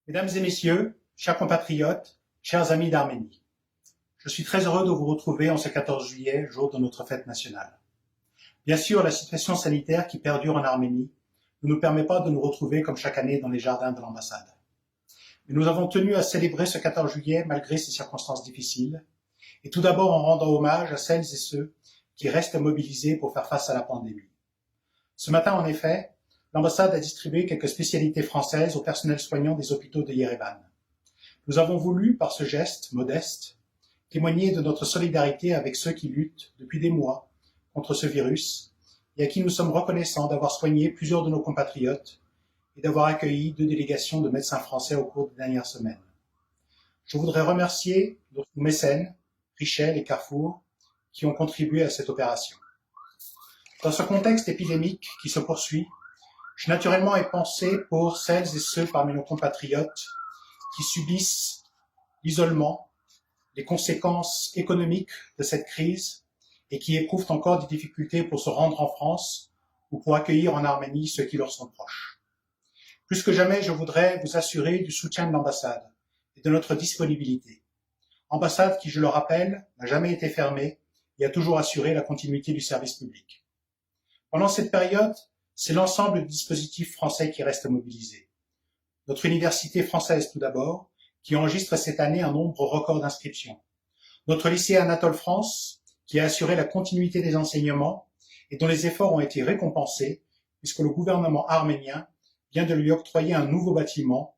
Mesdames et messieurs, chers compatriotes, chers amis d'Arménie, je suis très heureux de vous retrouver en ce 14 juillet, jour de notre fête nationale. Bien sûr, la situation sanitaire qui perdure en Arménie ne nous permet pas de nous retrouver comme chaque année dans les jardins de l'ambassade. Mais nous avons tenu à célébrer ce 14 juillet malgré ces circonstances difficiles, et tout d'abord en rendant hommage à celles et ceux qui restent mobilisés pour faire face à la pandémie. Ce matin, en effet, l'ambassade a distribué quelques spécialités françaises au personnel soignant des hôpitaux de Yerevan. Nous avons voulu, par ce geste modeste, témoigner de notre solidarité avec ceux qui luttent depuis des mois contre ce virus et à qui nous sommes reconnaissants d'avoir soigné plusieurs de nos compatriotes et d'avoir accueilli 2 délégations de médecins français au cours des dernières semaines. Je voudrais remercier nos mécènes, Richel et Carrefour, qui ont contribué à cette opération. Dans ce contexte épidémique qui se poursuit, j'ai naturellement pensé pour celles et ceux parmi nos compatriotes qui subissent l'isolement, les conséquences économiques de cette crise et qui éprouvent encore des difficultés pour se rendre en France ou pour accueillir en Arménie ceux qui leur sont proches. Plus que jamais, je voudrais vous assurer du soutien de l'ambassade et de notre disponibilité. Ambassade qui, je le rappelle, n'a jamais été fermée et a toujours assuré la continuité du service public. Pendant cette période, c'est l'ensemble du dispositif français qui reste mobilisé. Notre université française tout d'abord, qui enregistre cette année un nombre record d'inscriptions. Notre lycée Anatole France, qui a assuré la continuité des enseignements et dont les efforts ont été récompensés, puisque le gouvernement arménien vient de lui octroyer un nouveau bâtiment,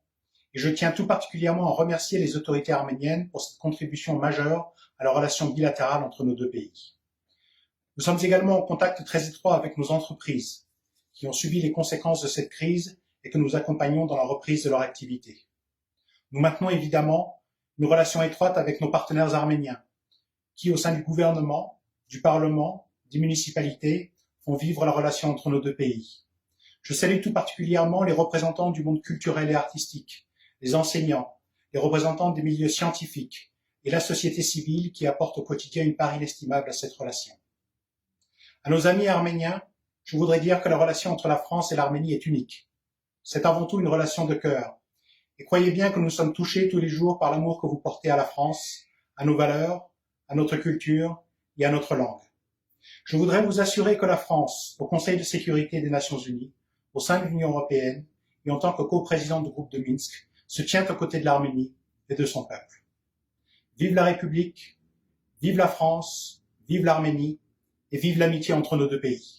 et je tiens tout particulièrement à remercier les autorités arméniennes pour cette contribution majeure à la relation bilatérale entre nos deux pays. Nous sommes également en contact très étroit avec nos entreprises, qui ont subi les conséquences de cette crise et que nous accompagnons dans la reprise de leur activité. Nous maintenons évidemment une relation étroite avec nos partenaires arméniens, qui, au sein du gouvernement, du Parlement, des municipalités, font vivre la relation entre nos deux pays. Je salue tout particulièrement les représentants du monde culturel et artistique, les enseignants, les représentants des milieux scientifiques et la société civile qui apportent au quotidien une part inestimable à cette relation. À nos amis arméniens, je voudrais dire que la relation entre la France et l'Arménie est unique. C'est avant tout une relation de cœur. Et croyez bien que nous sommes touchés tous les jours par l'amour que vous portez à la France, à nos valeurs, à notre culture et à notre langue. Je voudrais vous assurer que la France, au Conseil de sécurité des Nations Unies, au sein de l'Union européenne et en tant que coprésidente du groupe de Minsk, se tient aux côtés de l'Arménie et de son peuple. Vive la République, vive la France, vive l'Arménie et vive l'amitié entre nos deux pays.